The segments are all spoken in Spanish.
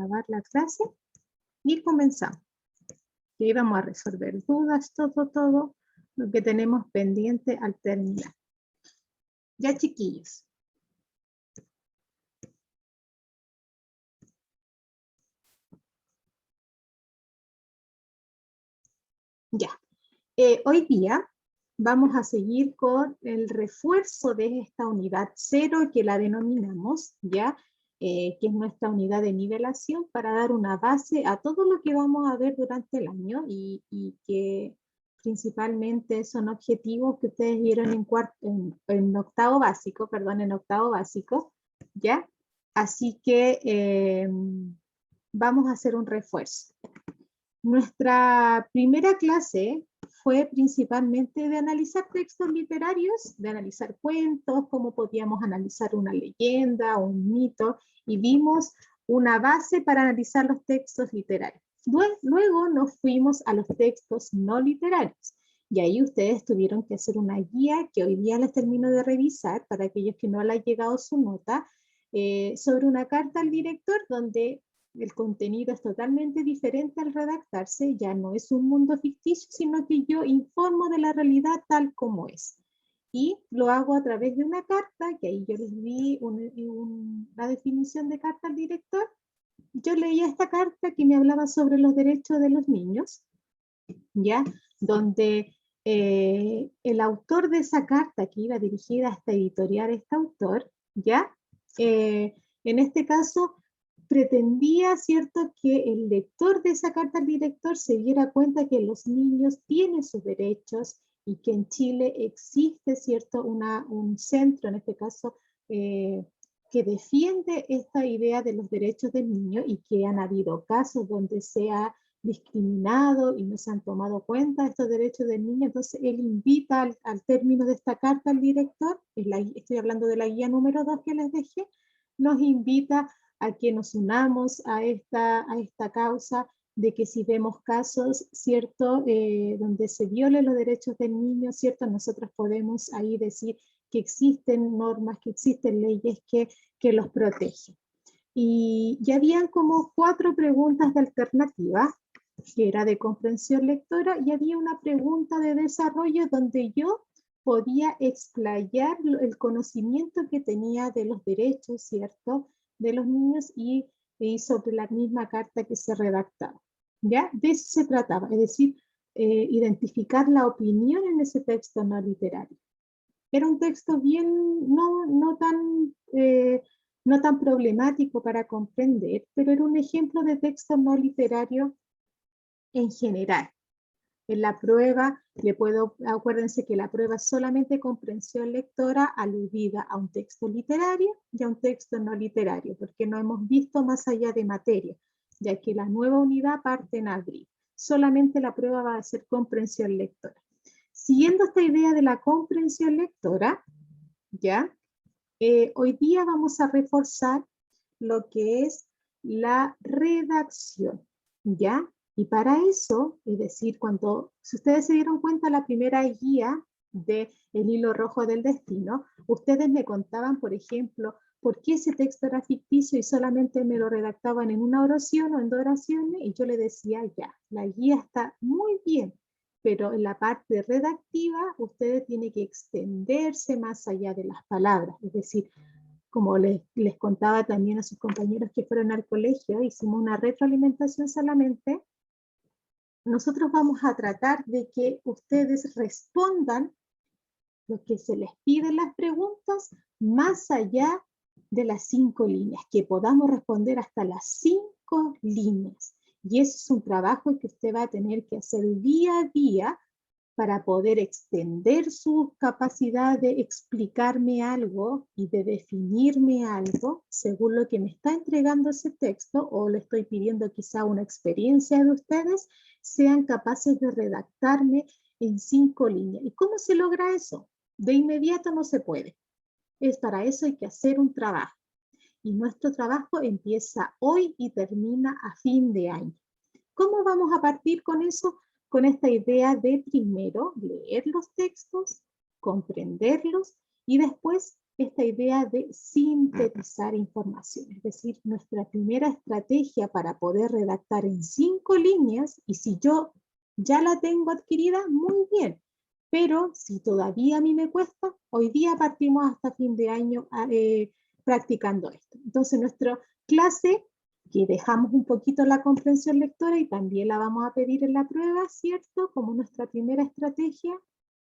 grabar la clase y comenzamos. Y vamos a resolver dudas, todo lo que tenemos pendiente al terminar. Ya, chiquillos. Ya. Hoy día vamos a seguir con el refuerzo de esta unidad 0 que la denominamos, ¿ya? Que es nuestra unidad de nivelación para dar una base a todo lo que vamos a ver durante el año y que principalmente son objetivos que ustedes vieron en octavo básico, ¿ya? Así que vamos a hacer un refuerzo. Nuestra primera clase fue principalmente de analizar textos literarios, de analizar cuentos, cómo podíamos analizar una leyenda o un mito, y vimos una base para analizar los textos literarios. Luego nos fuimos a los textos no literarios, y ahí ustedes tuvieron que hacer una guía que hoy día les termino de revisar, para aquellos que no les ha llegado su nota, sobre una carta al director donde el contenido es totalmente diferente al redactarse, ya no es un mundo ficticio, sino que yo informo de la realidad tal como es. Y lo hago a través de una carta, que ahí yo les di la definición de carta al director. Yo leía esta carta que me hablaba sobre los derechos de los niños, ¿ya? Donde el autor de esa carta, que iba dirigida hasta editorial este autor, ¿ya? En este caso, pretendía, ¿cierto?, que el lector de esa carta al director se diera cuenta que los niños tienen sus derechos y que en Chile existe, ¿cierto?, un centro, en este caso, que defiende esta idea de los derechos del niño y que han habido casos donde se ha discriminado y no se han tomado cuenta estos derechos del niño. Entonces él invita al término de esta carta al director, estoy hablando de la guía número 2 que les dejé, nos invita a que nos unamos a esta causa de que si vemos casos, ¿cierto?, donde se violen los derechos del niño, ¿cierto?, nosotros podemos ahí decir que existen normas, que existen leyes que los protegen. Y ya habían como 4 preguntas de alternativa, que era de comprensión lectora, y había una pregunta de desarrollo donde yo podía explayar el conocimiento que tenía de los derechos, ¿cierto?, de los niños y sobre la misma carta que se redactaba. ¿Ya? De eso se trataba, es decir, identificar la opinión en ese texto no literario. Era un texto bien, no tan problemático para comprender, pero era un ejemplo de texto no literario en general. En la prueba, acuérdense que la prueba es solamente comprensión lectora aludida a un texto literario y a un texto no literario, porque no hemos visto más allá de materia, ya que la nueva unidad parte en abril. Solamente la prueba va a ser comprensión lectora. Siguiendo esta idea de la comprensión lectora, ¿ya? Hoy día vamos a reforzar lo que es la redacción, ¿ya? Y para eso, es decir, si ustedes se dieron cuenta, la primera guía de El hilo rojo del destino, ustedes me contaban, por ejemplo, por qué ese texto era ficticio y solamente me lo redactaban en una oración o en 2 oraciones, y yo le decía, ya, la guía está muy bien, pero en la parte redactiva ustedes tienen que extenderse más allá de las palabras, es decir, como les contaba también a sus compañeros que fueron al colegio, hicimos una retroalimentación solamente. Nosotros vamos a tratar de que ustedes respondan lo que se les pide en las preguntas más allá de las 5 líneas, que podamos responder hasta las 5 líneas. Y eso es un trabajo que usted va a tener que hacer día a día para poder extender su capacidad de explicarme algo y de definirme algo según lo que me está entregando ese texto, o le estoy pidiendo quizá una experiencia de ustedes, sean capaces de redactarme en 5 líneas. ¿Y cómo se logra eso? De inmediato no se puede. Para eso hay que hacer un trabajo. Y nuestro trabajo empieza hoy y termina a fin de año. ¿Cómo vamos a partir con eso? Con esta idea de primero leer los textos, comprenderlos y después esta idea de sintetizar información, es decir, nuestra primera estrategia para poder redactar en 5 líneas, y si yo ya la tengo adquirida, muy bien, pero si todavía a mí me cuesta, hoy día partimos hasta fin de año practicando esto. Entonces nuestra clase, que dejamos un poquito la comprensión lectora y también la vamos a pedir en la prueba, ¿cierto? Como nuestra primera estrategia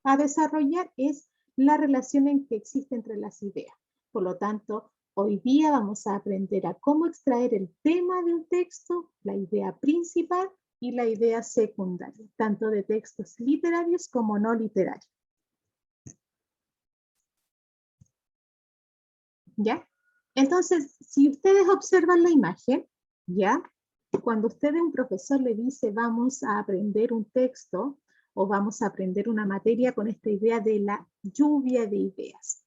a desarrollar es la relación en que existe entre las ideas. Por lo tanto, hoy día vamos a aprender a cómo extraer el tema de un texto, la idea principal y la idea secundaria, tanto de textos literarios como no literarios. ¿Ya? Entonces, si ustedes observan la imagen, ¿ya? Cuando usted, un profesor, le dice vamos a aprender un texto o vamos a aprender una materia con esta idea de la lluvia de ideas,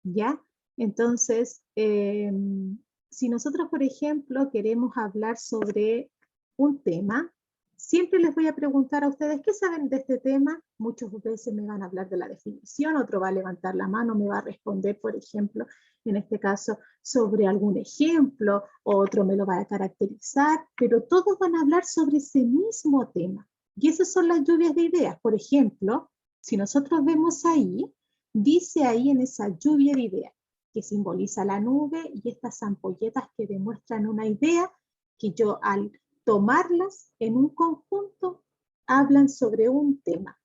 ¿ya? Entonces, si nosotros, por ejemplo, queremos hablar sobre un tema, siempre les voy a preguntar a ustedes, ¿qué saben de este tema? Muchas veces me van a hablar de la definición, otro va a levantar la mano, me va a responder, por ejemplo, en este caso, sobre algún ejemplo, otro me lo va a caracterizar, pero todos van a hablar sobre ese mismo tema. Y esas son las lluvias de ideas. Por ejemplo, si nosotros vemos ahí, dice ahí en esa lluvia de ideas, que simboliza la nube y estas ampolletas que demuestran una idea que yo al tomarlas en un conjunto hablan sobre un tema.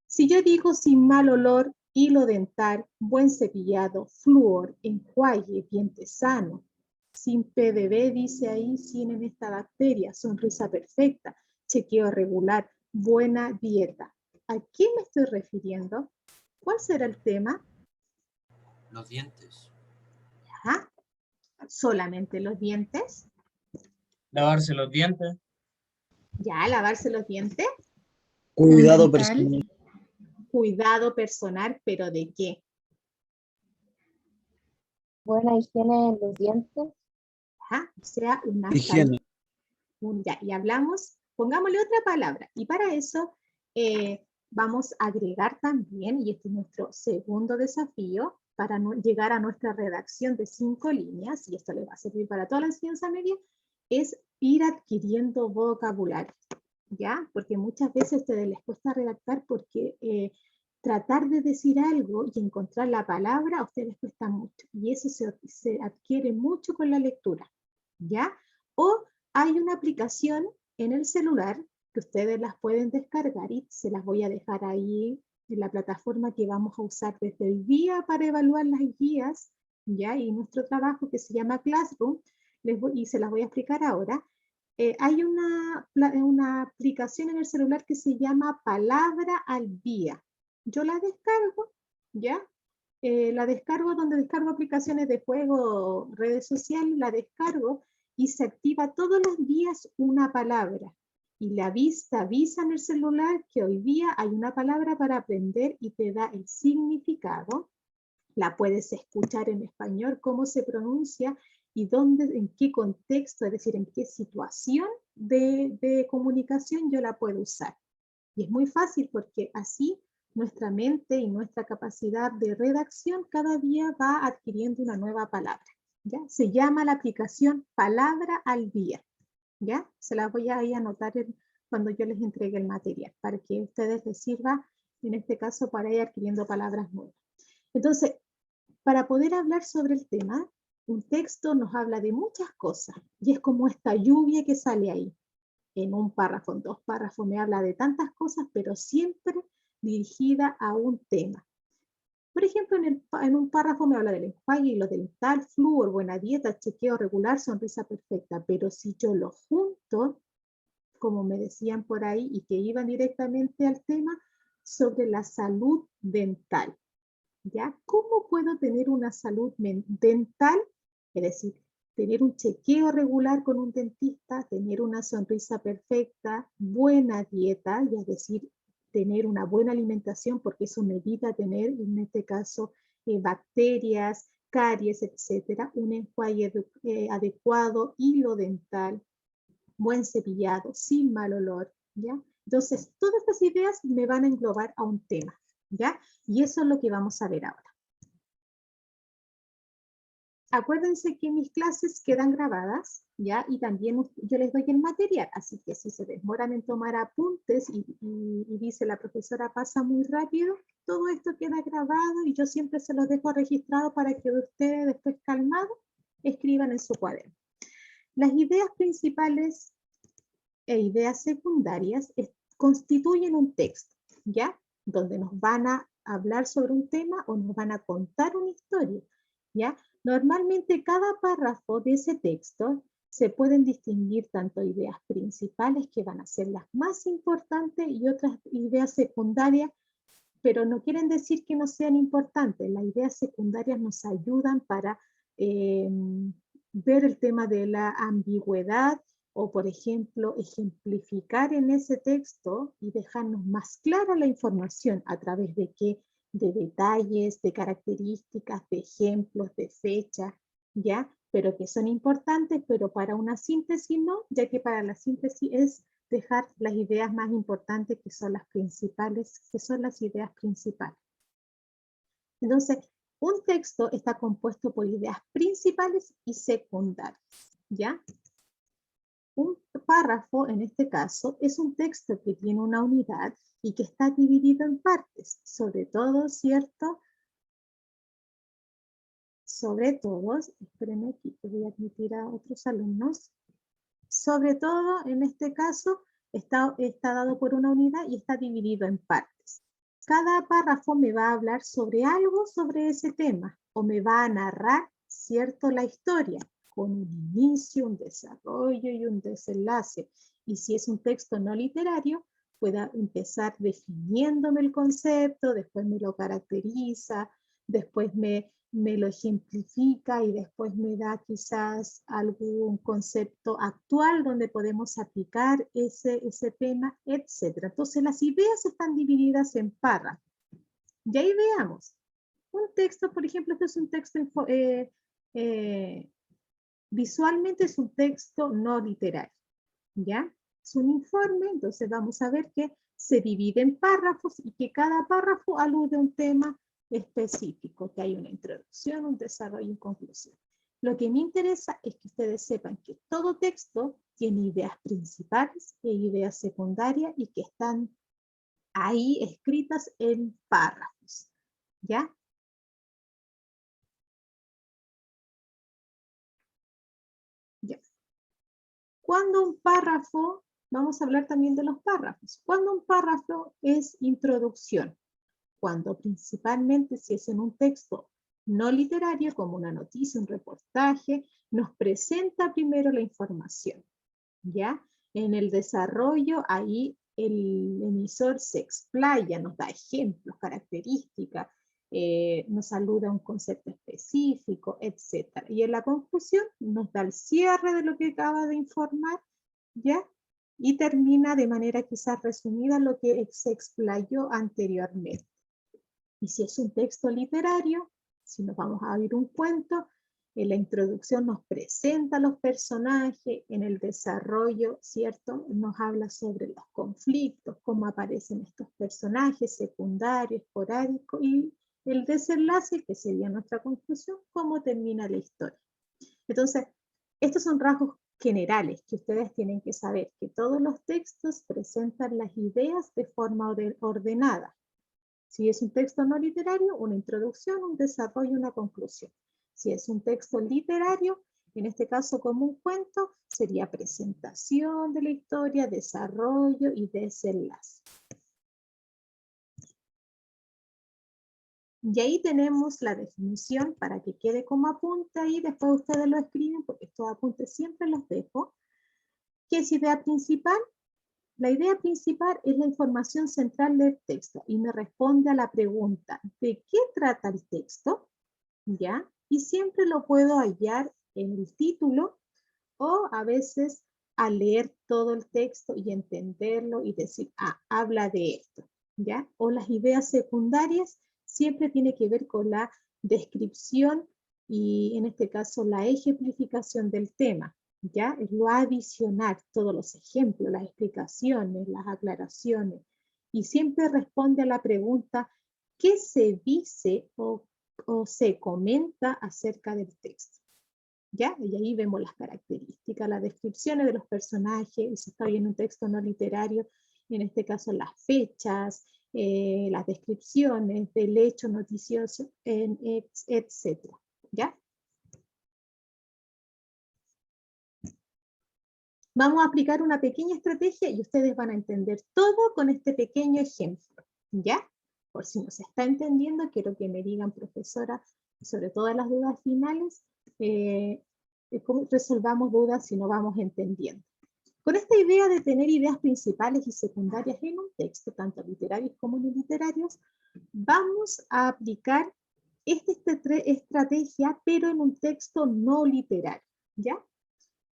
Si yo digo sin mal olor, hilo dental, buen cepillado, flúor, enjuague, diente sano, sin PDB, dice ahí, sin en esta bacteria, sonrisa perfecta, chequeo regular, buena dieta. ¿A qué me estoy refiriendo? ¿Cuál será el tema? Los dientes. ¿Ya? ¿Solamente los dientes? Lavarse los dientes. ¿Ya? ¿Lavarse los dientes? Cuidado personal. Cuidado personal, ¿pero de qué? Buena higiene en los dientes. Ajá, o sea, una Higiene. ya, y hablamos, pongámosle otra palabra. Y para eso vamos a agregar también, y este es nuestro segundo desafío, para llegar a nuestra redacción de 5 líneas, y esto le va a servir para toda la enseñanza media, es ir adquiriendo vocabulario, ¿ya? Porque muchas veces a ustedes les cuesta redactar porque tratar de decir algo y encontrar la palabra a ustedes les cuesta mucho, y eso se adquiere mucho con la lectura, ¿ya? O hay una aplicación en el celular que ustedes las pueden descargar y se las voy a dejar ahí en la plataforma que vamos a usar desde el día para evaluar las guías, ¿ya? Y nuestro trabajo que se llama Classroom, y se las voy a explicar ahora. Hay una aplicación en el celular que se llama Palabra al Día. Yo la descargo, ¿ya? La descargo donde descargo aplicaciones de juego, redes sociales, la descargo y se activa todos los días una palabra. Y la avisa en el celular que hoy día hay una palabra para aprender y te da el significado. La puedes escuchar en español, cómo se pronuncia y dónde, en qué contexto, es decir, en qué situación de comunicación yo la puedo usar. Y es muy fácil porque así nuestra mente y nuestra capacidad de redacción cada día va adquiriendo una nueva palabra, ¿ya? Se llama la aplicación Palabra al Día, ¿ya? Se la voy a ahí anotar cuando yo les entregue el material, para que a ustedes les sirva, en este caso, para ir adquiriendo palabras nuevas. Entonces, para poder hablar sobre el tema, un texto nos habla de muchas cosas, y es como esta lluvia que sale ahí. En un párrafo, en 2 párrafos, me habla de tantas cosas, pero siempre dirigida a un tema. Por ejemplo, en un párrafo me habla del enjuague, hilo dental, flúor, buena dieta, chequeo regular, sonrisa perfecta, pero si yo lo junto, como me decían por ahí, y que iban directamente al tema, sobre la salud dental, ¿ya? ¿Cómo puedo tener una salud dental? Es decir, tener un chequeo regular con un dentista, tener una sonrisa perfecta, buena dieta, y es decir, tener una buena alimentación, porque eso me evita tener, en este caso, bacterias, caries, etcétera, un enjuague adecuado, hilo dental, buen cepillado, sin mal olor, ¿ya? Entonces, todas estas ideas me van a englobar a un tema, ¿ya? Y eso es lo que vamos a ver ahora. acuérdense que mis clases quedan grabadas, ¿ya? Y también yo les doy el material, así que si se demoran en tomar apuntes y dice la profesora pasa muy rápido, todo esto queda grabado y yo siempre se los dejo registrado para que ustedes después calmados escriban en su cuaderno. Las ideas principales e ideas secundarias constituyen un texto, ¿ya? Donde nos van a hablar sobre un tema o nos van a contar una historia, ¿ya? Normalmente cada párrafo de ese texto se pueden distinguir tanto ideas principales que van a ser las más importantes y otras ideas secundarias, pero no quieren decir que no sean importantes. Las ideas secundarias nos ayudan para ver el tema de la ambigüedad o, por ejemplo, ejemplificar en ese texto y dejarnos más clara la información a través de qué, de detalles, de características, de ejemplos, de fechas, ¿ya? Pero que son importantes, pero para una síntesis no, ya que para la síntesis es dejar las ideas más importantes que son las principales, que son las ideas principales. Entonces, un texto está compuesto por ideas principales y secundarias, ¿ya? Un párrafo, en este caso, es un texto que tiene una unidad y que está dividido en partes, sobre todo, ¿cierto? Sobre todo, espérenme aquí que voy a admitir a otros alumnos. Sobre todo, en este caso, está dado por una unidad y está dividido en partes. Cada párrafo me va a hablar sobre algo sobre ese tema o me va a narrar, ¿cierto?, la historia con un inicio, un desarrollo y un desenlace. Y si es un texto no literario, pueda empezar definiéndome el concepto, después me lo caracteriza, después me lo ejemplifica y después me da quizás algún concepto actual donde podemos aplicar ese tema, etc. Entonces las ideas están divididas en párrafos. Y ahí veamos. Un texto, por ejemplo, este es un texto visualmente es un texto no literario, ¿ya? Es un informe, entonces vamos a ver que se divide en párrafos y que cada párrafo alude a un tema específico, que hay una introducción, un desarrollo y una conclusión. Lo que me interesa es que ustedes sepan que todo texto tiene ideas principales e ideas secundarias y que están ahí escritas en párrafos, ¿ya? Ya. Cuando un párrafo, vamos a hablar también de los párrafos. Cuando un párrafo es introducción, cuando principalmente si es en un texto no literario, como una noticia, un reportaje, nos presenta primero la información, ¿ya? En el desarrollo, ahí el emisor se explaya, nos da ejemplos, características, nos alude a un concepto específico, etc. Y en la conclusión nos da el cierre de lo que acaba de informar, ¿ya? Y termina de manera quizás resumida lo que se explayó anteriormente. Y si es un texto literario, si nos vamos a oír un cuento, en la introducción nos presenta a los personajes, en el desarrollo, ¿cierto? Nos habla sobre los conflictos, cómo aparecen estos personajes secundarios, esporádicos, y el desenlace, que sería nuestra conclusión, cómo termina la historia. Entonces, estos son rasgos generales que ustedes tienen que saber, que todos los textos presentan las ideas de forma ordenada. Si es un texto no literario, una introducción, un desarrollo y una conclusión. Si es un texto literario, en este caso como un cuento, sería presentación de la historia, desarrollo y desenlace. Y ahí tenemos la definición para que quede como apunte ahí, después ustedes lo escriben, porque estos apuntes siempre los dejo. ¿Qué es idea principal? La idea principal es la información central del texto y me responde a la pregunta, ¿de qué trata el texto? ¿Ya? Y siempre lo puedo hallar en el título o a veces al leer todo el texto y entenderlo y decir, ah, habla de esto, ¿ya? O las ideas secundarias siempre tiene que ver con la descripción y en este caso la ejemplificación del tema, ¿ya? Es lo adicional, todos los ejemplos, las explicaciones, las aclaraciones y siempre responde a la pregunta, ¿qué se dice o se comenta acerca del texto? ¿Ya? Y ahí vemos las características, las descripciones de los personajes, si está bien un texto no literario, en este caso las fechas, las descripciones del hecho noticioso, etc. ¿Ya? Vamos a aplicar una pequeña estrategia y ustedes van a entender todo con este pequeño ejemplo, ¿ya? Por si no se está entendiendo, quiero que me digan, profesora, sobre todas las dudas finales, cómo resolvamos dudas si no vamos entendiendo. Con esta idea de tener ideas principales y secundarias en un texto, tanto literarios como no literarios, vamos a aplicar esta estrategia, pero en un texto no literario, ¿ya?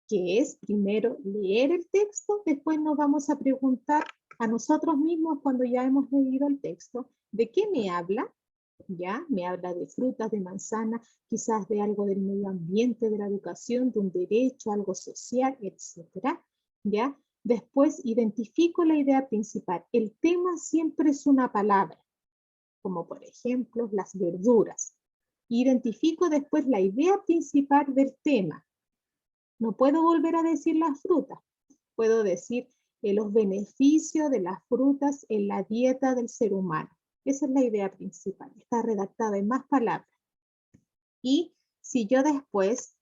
Que es primero leer el texto, después nos vamos a preguntar a nosotros mismos cuando ya hemos leído el texto, ¿de qué me habla? ¿Ya? Me habla de frutas, de manzanas, quizás de algo del medio ambiente, de la educación, de un derecho, algo social, etc. ¿Ya? Después identifico la idea principal. El tema siempre es una palabra, como por ejemplo las verduras. Identifico después la idea principal del tema. No puedo volver a decir las frutas. Puedo decir los beneficios de las frutas en la dieta del ser humano. Esa es la idea principal. Está redactada en más palabras. Y si yo después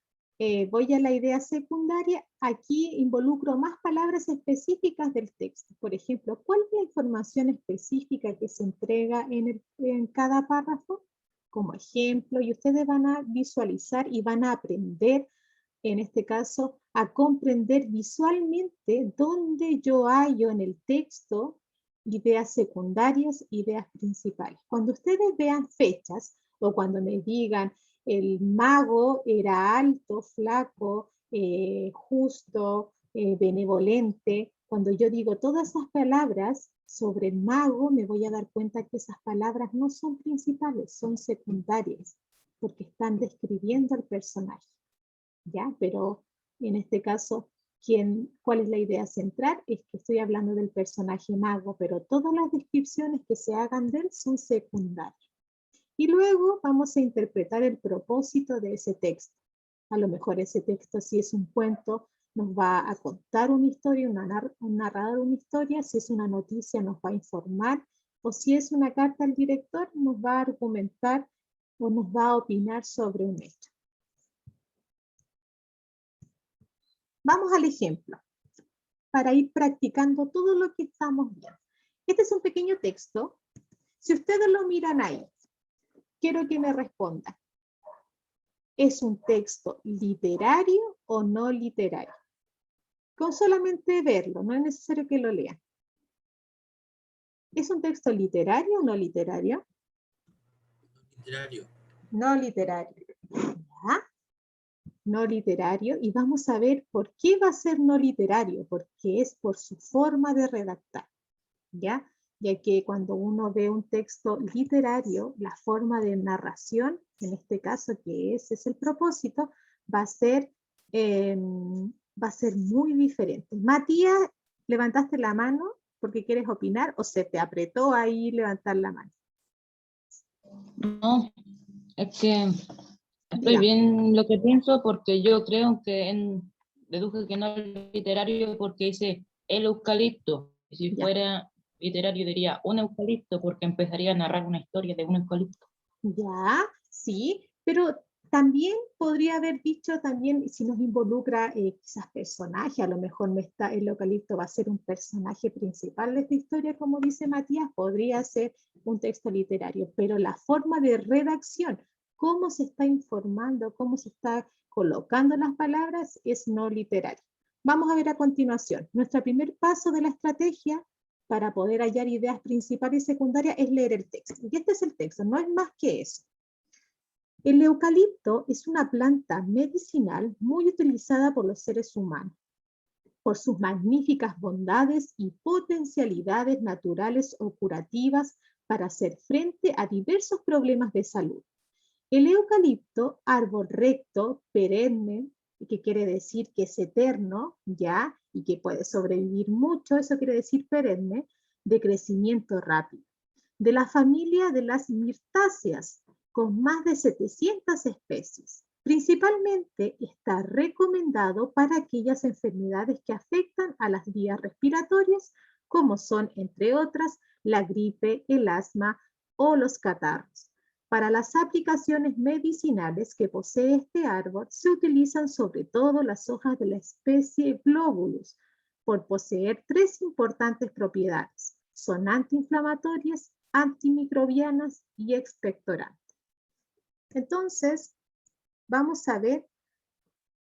voy a la idea secundaria, aquí involucro más palabras específicas del texto. Por ejemplo, ¿cuál es la información específica que se entrega en cada párrafo? Como ejemplo, y ustedes van a visualizar y van a aprender, en este caso, a comprender visualmente dónde yo hallo en el texto ideas secundarias, ideas principales. Cuando ustedes vean fechas, o cuando me digan el mago era alto, flaco, justo, benevolente, cuando yo digo todas esas palabras sobre el mago, me voy a dar cuenta que esas palabras no son principales, son secundarias, porque están describiendo al personaje. ¿Ya? Pero en este caso, ¿cuál es la idea central? Es que estoy hablando del personaje mago, pero todas las descripciones que se hagan de él son secundarias. Y luego vamos a interpretar el propósito de ese texto. A lo mejor ese texto, si es un cuento, nos va a contar una historia, un narrador una historia. Si es una noticia, nos va a informar. O si es una carta al director, nos va a argumentar o nos va a opinar sobre un hecho. Vamos al ejemplo, para ir practicando todo lo que estamos viendo. Este es un pequeño texto. Si ustedes lo miran ahí, quiero que me respondan. ¿Es un texto literario o no literario? Con solamente verlo, no es necesario que lo lean. ¿Es un texto literario o no literario? Literario. No literario. ¿Ya? No literario, y vamos a ver por qué va a ser no literario, porque es por su forma de redactar, ¿ya? Ya que cuando uno ve un texto literario, la forma de narración, en este caso que ese es el propósito, va a ser muy diferente. Matías, ¿levantaste la mano porque quieres opinar o se te apretó ahí levantar la mano? No, es que estoy Dígame. bien lo que pienso porque yo creo que deduje que no es literario porque dice el eucalipto. Y si Ya. fuera literario diría un eucalipto porque empezaría a narrar una historia de un eucalipto. Ya, sí, pero también podría haber dicho también, si nos involucra quizás personaje, a lo mejor el eucalipto va a ser un personaje principal de esta historia, como dice Matías, podría ser un texto literario, pero la forma de redacción, cómo se está informando, cómo se está colocando las palabras, es no literario. Vamos a ver a continuación. Nuestro primer paso de la estrategia para poder hallar ideas principales y secundarias es leer el texto. Y este es el texto, no es más que eso. El eucalipto es una planta medicinal muy utilizada por los seres humanos, por sus magníficas bondades y potencialidades naturales o curativas para hacer frente a diversos problemas de salud. El eucalipto, árbol recto, perenne, que quiere decir que es eterno, ¿ya? Y que puede sobrevivir mucho, eso quiere decir perenne, de crecimiento rápido. De la familia de las mirtáceas, con más de 700 especies. Principalmente está recomendado para aquellas enfermedades que afectan a las vías respiratorias, como son, entre otras, la gripe, el asma o los catarros. Para las aplicaciones medicinales que posee este árbol, se utilizan sobre todo las hojas de la especie Globulus, por poseer tres importantes propiedades. Son antiinflamatorias, antimicrobianas y expectorantes. Entonces, vamos a ver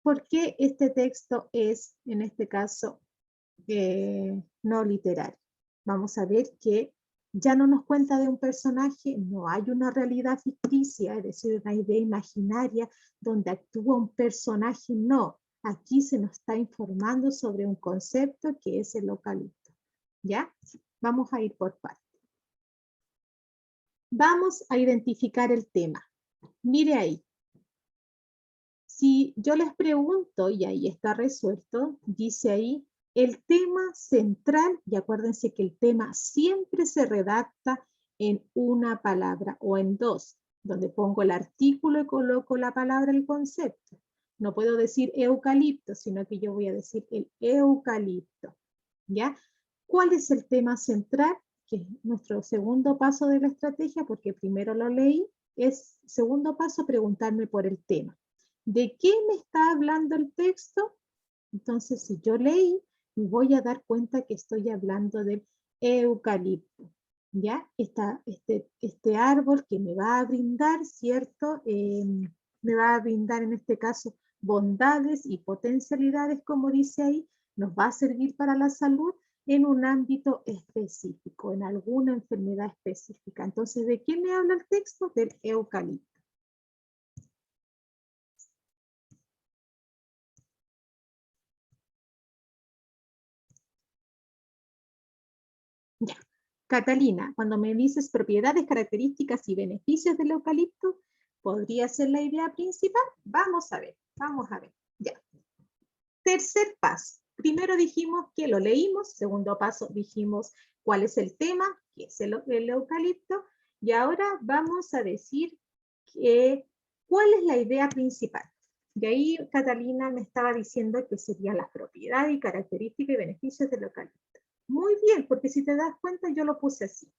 por qué este texto es, en este caso, no literario. Vamos a ver que ya no nos cuenta de un personaje, no hay una realidad ficticia, es decir, una idea imaginaria donde actúa un personaje, no. Aquí se nos está informando sobre un concepto que es el eucalipto. ¿Ya? Vamos a ir por partes. Vamos a identificar el tema. Mire ahí. Si yo les pregunto, y ahí está resuelto, dice ahí, el tema central, y acuérdense que el tema siempre se redacta en una palabra o en dos, donde pongo el artículo y coloco la palabra, el concepto. No puedo decir eucalipto, sino que yo voy a decir el eucalipto. ¿Ya? ¿Cuál es el tema central? Que es nuestro segundo paso de la estrategia, porque primero lo leí, es segundo paso preguntarme por el tema. ¿De qué me está hablando el texto? Entonces, si yo leí, me voy a dar cuenta que estoy hablando del eucalipto. ¿Ya? Este árbol que me va a brindar, ¿cierto? Me va a brindar en este caso bondades y potencialidades, como dice ahí, nos va a servir para la salud en un ámbito específico, en alguna enfermedad específica. Entonces, ¿de qué me habla el texto? Del eucalipto. Ya. Catalina, cuando me dices propiedades, características y beneficios del eucalipto, ¿podría ser la idea principal? Vamos a ver, ya. Tercer paso. Primero dijimos que lo leímos, segundo paso dijimos cuál es el tema, que es el eucalipto, y ahora vamos a decir cuál es la idea principal. De ahí Catalina me estaba diciendo que serían las propiedades y características y beneficios del eucalipto. Muy bien, porque si te das cuenta yo lo puse así.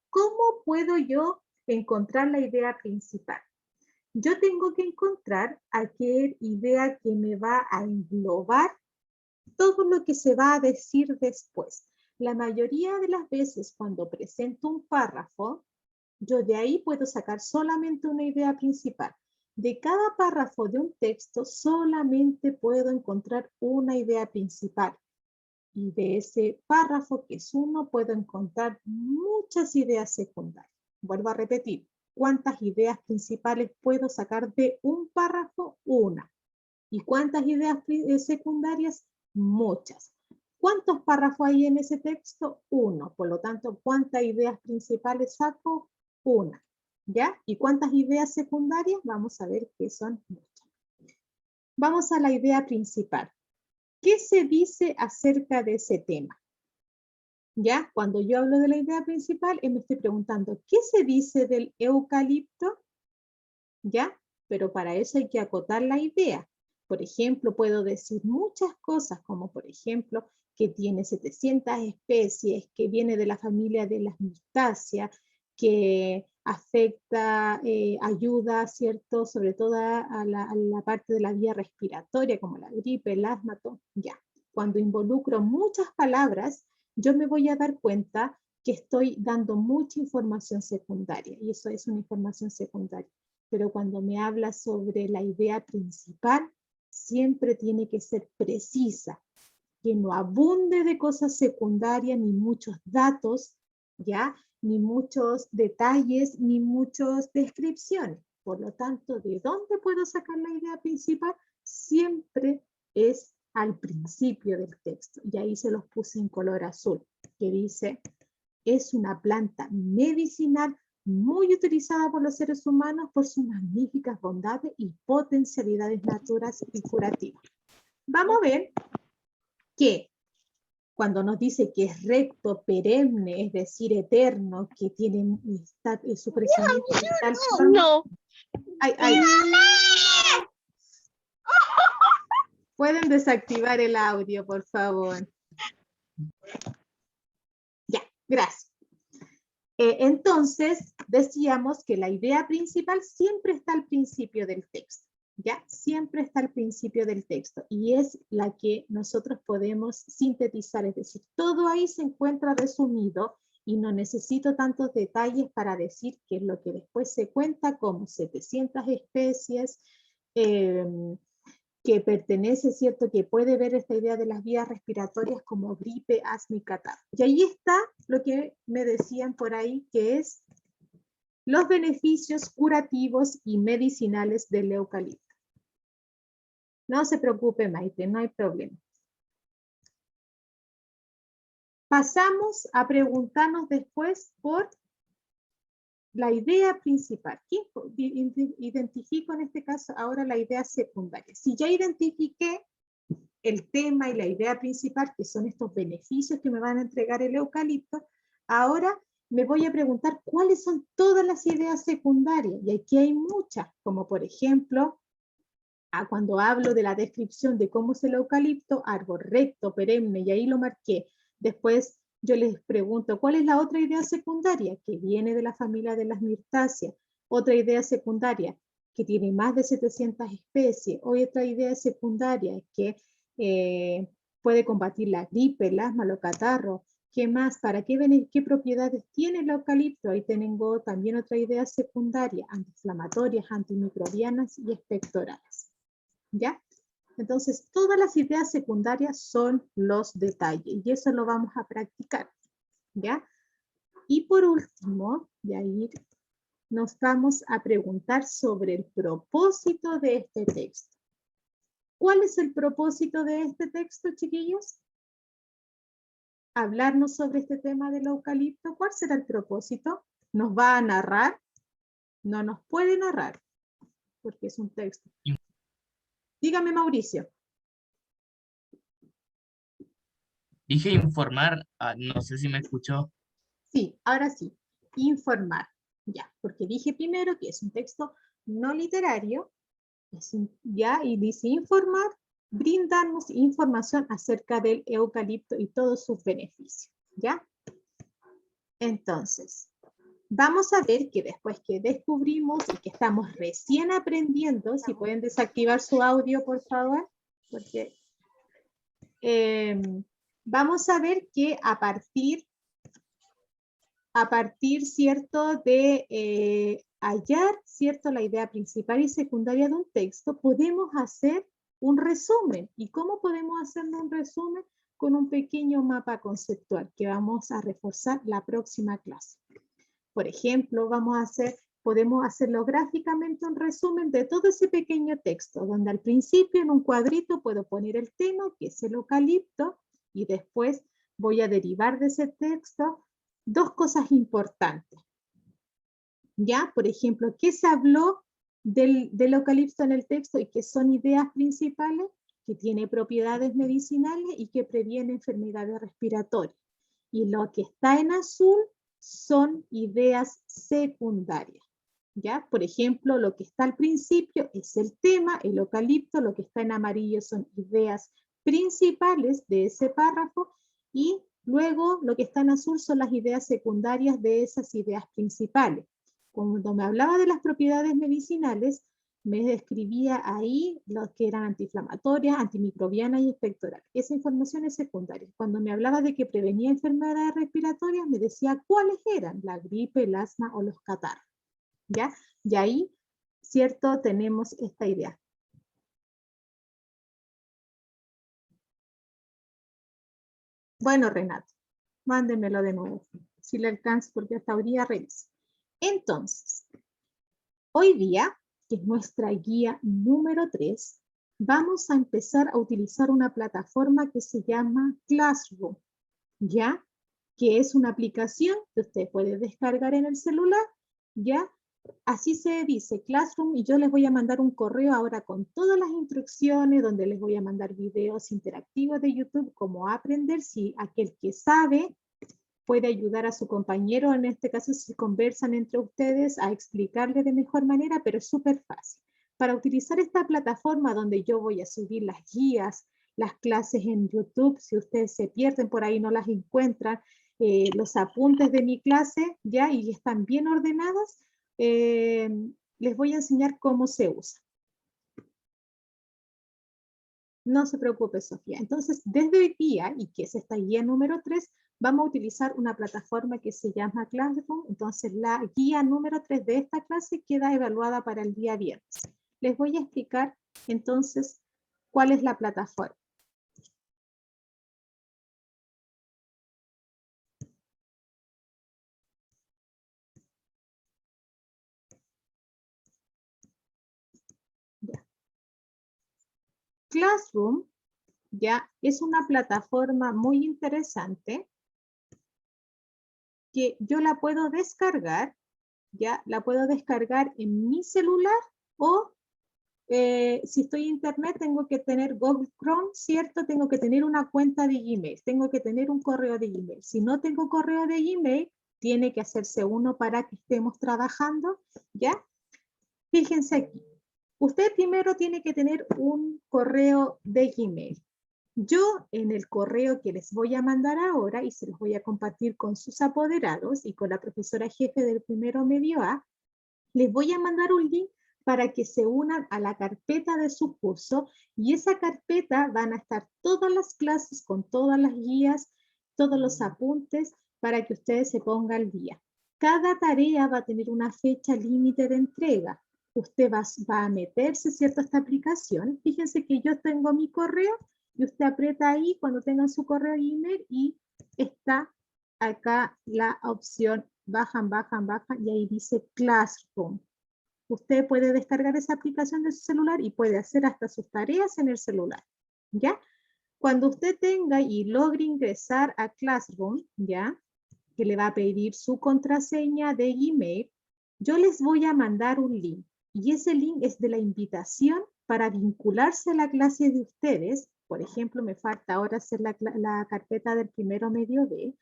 ¿Cómo puedo yo encontrar la idea principal? Yo tengo que encontrar aquella idea que me va a englobar todo lo que se va a decir después. La mayoría de las veces cuando presento un párrafo, yo de ahí puedo sacar solamente una idea principal. De cada párrafo de un texto solamente puedo encontrar una idea principal. Y de ese párrafo, que es uno, puedo encontrar muchas ideas secundarias. Vuelvo a repetir, ¿cuántas ideas principales puedo sacar de un párrafo? Una. ¿Y cuántas ideas secundarias? Muchas. ¿Cuántos párrafos hay en ese texto? Uno. Por lo tanto, ¿cuántas ideas principales saco? Una. ¿Ya? ¿Y cuántas ideas secundarias? Vamos a ver que son muchas. Vamos a la idea principal. ¿Qué se dice acerca de ese tema? ¿Ya? Cuando yo hablo de la idea principal, me estoy preguntando, ¿qué se dice del eucalipto? ¿Ya? Pero para eso hay que acotar la idea. Por ejemplo, puedo decir muchas cosas, como por ejemplo, que tiene 700 especies, que viene de la familia de las mistáceas, que afecta, ayuda, ¿cierto? Sobre todo a la parte de la vía respiratoria, como la gripe, el asma, todo. Ya. Cuando involucro muchas palabras, yo me voy a dar cuenta que estoy dando mucha información secundaria, y eso es una información secundaria. Pero cuando me habla sobre la idea principal, siempre tiene que ser precisa, que no abunde de cosas secundarias, ni muchos datos, ¿ya? Ni muchos detalles, ni muchas descripciones. Por lo tanto, ¿de dónde puedo sacar la idea principal? Siempre es al principio del texto. Y ahí se los puse en color azul, que dice, es una planta medicinal muy utilizada por los seres humanos por sus magníficas bondades y potencialidades naturales y curativas. Vamos a ver que cuando nos dice que es recto, perenne, es decir, eterno, que tiene su crecimiento de tal forma. No. Ay. Pueden desactivar el audio, por favor. Ya, gracias. Entonces, decíamos que la idea principal siempre está al principio del texto. ¿Ya? Siempre está al principio del texto. Y es la que nosotros podemos sintetizar. Es decir, todo ahí se encuentra resumido y no necesito tantos detalles para decir qué es lo que después se cuenta, como 700 especies, que pertenece, ¿cierto?, que puede ver esta idea de las vías respiratorias como gripe, asma y catarro. Y ahí está lo que me decían por ahí, que es los beneficios curativos y medicinales del eucalipto. No se preocupe, Maite, no hay problema. Pasamos a preguntarnos después por la idea principal. Identifico en este caso ahora la idea secundaria. Si ya identifiqué el tema y la idea principal, que son estos beneficios que me van a entregar el eucalipto, ahora me voy a preguntar cuáles son todas las ideas secundarias. Y aquí hay muchas, como por ejemplo, cuando hablo de la descripción de cómo es el eucalipto, árbol recto, perenne, y ahí lo marqué. Después yo les pregunto, ¿cuál es la otra idea secundaria? Que viene de la familia de las mirtáceas. Otra idea secundaria, que tiene más de 700 especies. Otra idea secundaria, que puede combatir la gripe, el asma, los catarros. ¿Qué más? ¿Para qué propiedades tiene el eucalipto? Ahí tengo también otra idea secundaria, antiinflamatorias, antimicrobianas y expectorales. ¿Ya? Entonces, todas las ideas secundarias son los detalles, y eso lo vamos a practicar, ¿ya? Y por último, de ahí nos vamos a preguntar sobre el propósito de este texto. ¿Cuál es el propósito de este texto, chiquillos? Hablarnos sobre este tema del eucalipto. ¿Cuál será el propósito? ¿Nos va a narrar? No nos puede narrar, porque es un texto. Dígame, Mauricio. Dije informar, no sé si me escuchó. Sí, ahora sí. Informar. Ya, porque dije primero que es un texto no literario, ya, y dice informar, brindarnos información acerca del eucalipto y todos sus beneficios. ¿Ya? Entonces, vamos a ver que después que descubrimos y que estamos recién aprendiendo, si pueden desactivar su audio, por favor, porque vamos a ver que a partir, ¿cierto?, de hallar, ¿cierto?, la idea principal y secundaria de un texto, podemos hacer un resumen. ¿Y cómo podemos hacer un resumen? Con un pequeño mapa conceptual que vamos a reforzar la próxima clase. Por ejemplo, podemos hacerlo gráficamente un resumen de todo ese pequeño texto, donde al principio en un cuadrito puedo poner el tema, que es el eucalipto, y después voy a derivar de ese texto dos cosas importantes. ¿Ya? Por ejemplo, ¿qué se habló del eucalipto en el texto y qué son ideas principales? Que tiene propiedades medicinales y que previene enfermedades respiratorias. Y lo que está en azul son ideas secundarias. ¿Ya? Por ejemplo, lo que está al principio es el tema, el eucalipto, lo que está en amarillo son ideas principales de ese párrafo, y luego lo que está en azul son las ideas secundarias de esas ideas principales. Cuando me hablaba de las propiedades medicinales, me describía ahí los que eran antiinflamatorias, antimicrobianas y expectorales. Esa información es secundaria. Cuando me hablaba de que prevenía enfermedades respiratorias, me decía cuáles eran: la gripe, el asma o los catarros. ¿Ya? Y ahí, ¿cierto?, tenemos esta idea. Bueno, Renato, mándemelo de nuevo, si le alcanza, porque hasta hoy día reviso. Entonces, hoy día, que es nuestra guía número 3, vamos a empezar a utilizar una plataforma que se llama Classroom, ¿ya? Que es una aplicación que usted puede descargar en el celular, ¿ya? Así se dice, Classroom, y yo les voy a mandar un correo ahora con todas las instrucciones, donde les voy a mandar videos interactivos de YouTube, cómo aprender, si aquel que sabe puede ayudar a su compañero, en este caso si conversan entre ustedes, a explicarle de mejor manera, pero es súper fácil. Para utilizar esta plataforma donde yo voy a subir las guías, las clases en YouTube, si ustedes se pierden por ahí, no las encuentran, los apuntes de mi clase, ya, y están bien ordenadas, les voy a enseñar cómo se usa. No se preocupe, Sofía. Entonces, desde hoy día, y que es esta guía número 3, vamos a utilizar una plataforma que se llama Classroom. Entonces, la guía número 3 de esta clase queda evaluada para el día viernes. Les voy a explicar, entonces, cuál es la plataforma. Ya. Classroom, ya, es una plataforma muy interesante que yo la puedo descargar, ya, la puedo descargar en mi celular o si estoy en internet tengo que tener Google Chrome, ¿cierto? Tengo que tener una cuenta de Gmail, tengo que tener un correo de Gmail. Si no tengo correo de Gmail, tiene que hacerse uno para que estemos trabajando, ¿ya? Fíjense aquí. Usted primero tiene que tener un correo de Gmail. Yo en el correo que les voy a mandar ahora y se los voy a compartir con sus apoderados y con la profesora jefe del primero medio A, les voy a mandar un link para que se unan a la carpeta de su curso y esa carpeta van a estar todas las clases con todas las guías, todos los apuntes para que ustedes se pongan al día. Cada tarea va a tener una fecha límite de entrega. Usted va a meterse, ¿cierto?, a esta aplicación. Fíjense que yo tengo mi correo y usted aprieta ahí cuando tenga su correo email y está acá la opción bajan y ahí dice Classroom. Usted puede descargar esa aplicación de su celular y puede hacer hasta sus tareas en el celular, ¿ya? Cuando usted tenga y logre ingresar a Classroom, ¿ya?, que le va a pedir su contraseña de Gmail, yo les voy a mandar un link. Y ese link es de la invitación para vincularse a la clase de ustedes. Por ejemplo, me falta ahora hacer la carpeta del primero medio B.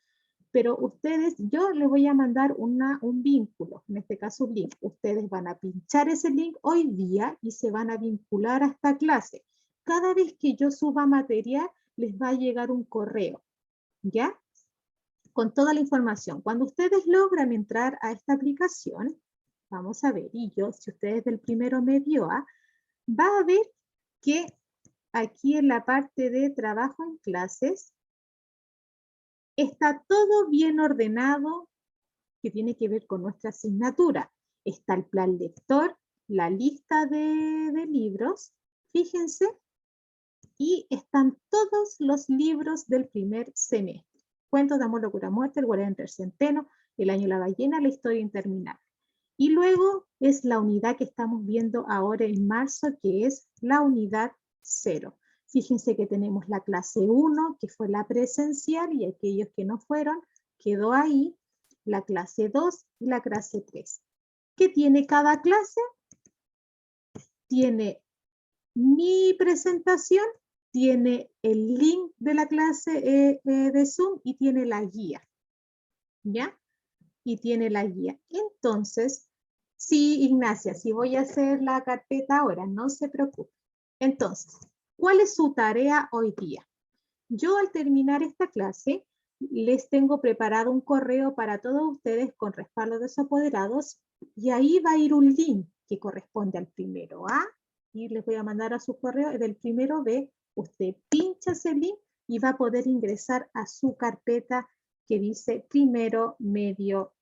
Pero ustedes, yo les voy a mandar un vínculo, en este caso un link. Ustedes van a pinchar ese link hoy día y se van a vincular a esta clase. Cada vez que yo suba material, les va a llegar un correo, ¿ya? Con toda la información. Cuando ustedes logran entrar a esta aplicación, vamos a ver, y yo, si ustedes del primero medio A, va a ver que aquí en la parte de trabajo en clases, está todo bien ordenado que tiene que ver con nuestra asignatura. Está el plan lector, la lista de libros, fíjense, y están todos los libros del primer semestre. Cuentos de amor, locura, muerte, el guardián del centeno, el año de la ballena, la historia interminable. Y luego es la unidad que estamos viendo ahora en marzo, que es la unidad 0. Fíjense que tenemos la clase 1, que fue la presencial, y aquellos que no fueron, quedó ahí, la clase 2 y la clase 3. ¿Qué tiene cada clase? Tiene mi presentación, tiene el link de la clase de Zoom y tiene la guía, ¿ya? Y tiene la guía. Entonces, sí, Ignacia, si voy a hacer la carpeta ahora, no se preocupe. Entonces, ¿cuál es su tarea hoy día? Yo al terminar esta clase, les tengo preparado un correo para todos ustedes con respaldo de sus apoderados y ahí va a ir un link que corresponde al primero A y les voy a mandar a su correo del primero B. Usted pincha ese link y va a poder ingresar a su carpeta que dice primero medio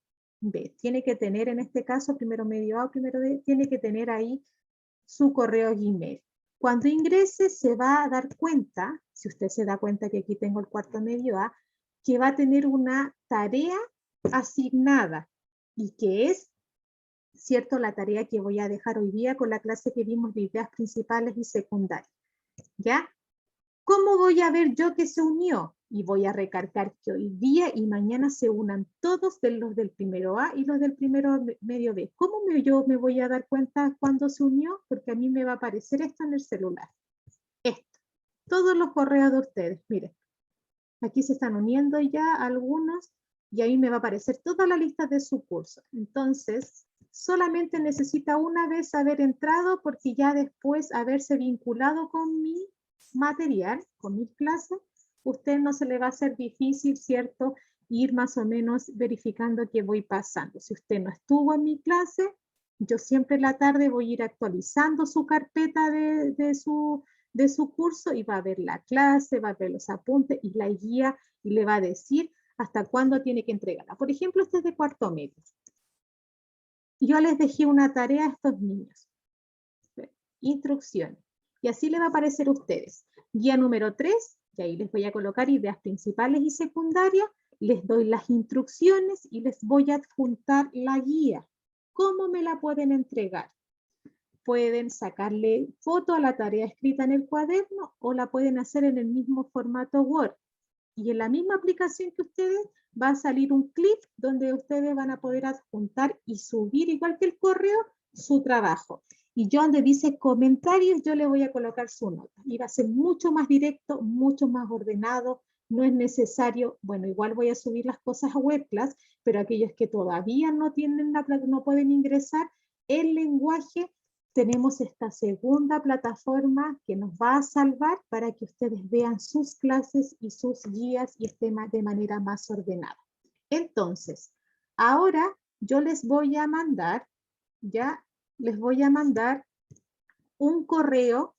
B. Tiene que tener en este caso primero medio A o primero B, tiene que tener ahí su correo Gmail. Cuando ingrese se va a dar cuenta, si usted se da cuenta que aquí tengo el cuarto medio A, que va a tener una tarea asignada y que es, cierto, la tarea que voy a dejar hoy día con la clase que vimos de ideas principales y secundarias. ¿Ya? ¿Cómo voy a ver yo que se unió? Y voy a recargar que hoy día y mañana se unan todos los del primero A y los del primero medio B. ¿Cómo yo me voy a dar cuenta cuando se unió? Porque a mí me va a aparecer esto en el celular. Esto. Todos los correos de ustedes. Miren. Aquí se están uniendo ya algunos y ahí me va a aparecer toda la lista de su curso. Entonces, solamente necesita una vez haber entrado, porque ya después haberse vinculado con mi material, con mis clases, usted no se le va a hacer difícil, ¿cierto?, ir más o menos verificando que voy pasando. Si usted no estuvo en mi clase, yo siempre en la tarde voy a ir actualizando su carpeta de su curso, y va a ver la clase, va a ver los apuntes y la guía, y le va a decir hasta cuándo tiene que entregarla. Por ejemplo, este es de cuarto medio. Yo les dejé una tarea a estos niños. Instrucciones. Y así le va a aparecer a ustedes. Guía número 3, y ahí les voy a colocar ideas principales y secundarias, les doy las instrucciones y les voy a adjuntar la guía. ¿Cómo me la pueden entregar? Pueden sacarle foto a la tarea escrita en el cuaderno, o la pueden hacer en el mismo formato Word. Y en la misma aplicación que ustedes va a salir un clip donde ustedes van a poder adjuntar y subir, igual que el correo, su trabajo. Y yo donde dice comentarios, yo le voy a colocar su nota. Y va a ser mucho más directo, mucho más ordenado. No es necesario, bueno, igual voy a subir las cosas a WebClass, pero aquellos que todavía no tienen no pueden ingresar el lenguaje, tenemos esta segunda plataforma que nos va a salvar para que ustedes vean sus clases y sus guías y estén de manera más ordenada. Entonces, ahora yo les voy a mandar, un correo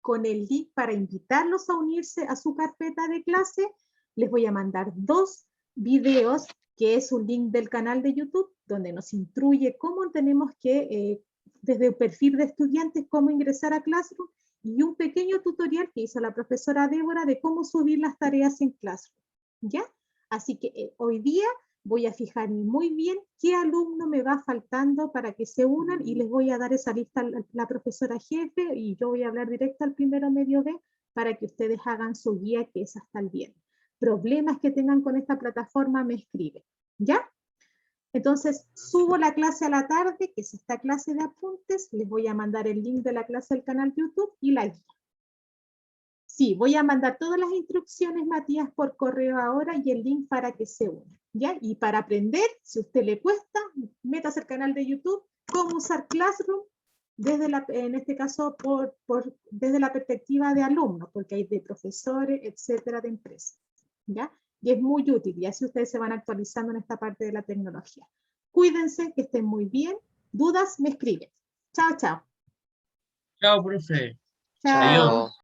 con el link para invitarlos a unirse a su carpeta de clase. Les voy a mandar 2 videos, que es un link del canal de YouTube, donde nos instruye cómo tenemos que, desde el perfil de estudiantes, cómo ingresar a Classroom, y un pequeño tutorial que hizo la profesora Débora de cómo subir las tareas en Classroom. ¿Ya? Así que hoy día voy a fijarme muy bien qué alumno me va faltando para que se unan, y les voy a dar esa lista a la profesora jefe, y yo voy a hablar directo al primero medio B para que ustedes hagan su guía, que es hasta el viernes. Problemas que tengan con esta plataforma, me escriben. ¿Ya? Entonces, subo la clase a la tarde, que es esta clase de apuntes. Les voy a mandar el link de la clase del canal YouTube y la guía. Sí, voy a mandar todas las instrucciones, Matías, por correo ahora, y el link para que se unan, ¿ya? Y para aprender, si a usted le cuesta, métase al canal de YouTube, cómo usar Classroom, en este caso, desde la perspectiva de alumnos, porque hay de profesores, etcétera, de empresas, ¿ya? Y es muy útil, y así ustedes se van actualizando en esta parte de la tecnología. Cuídense, que estén muy bien. ¿Dudas? Me escriben. Chao, chao. Chao, profe. Chao. Adiós.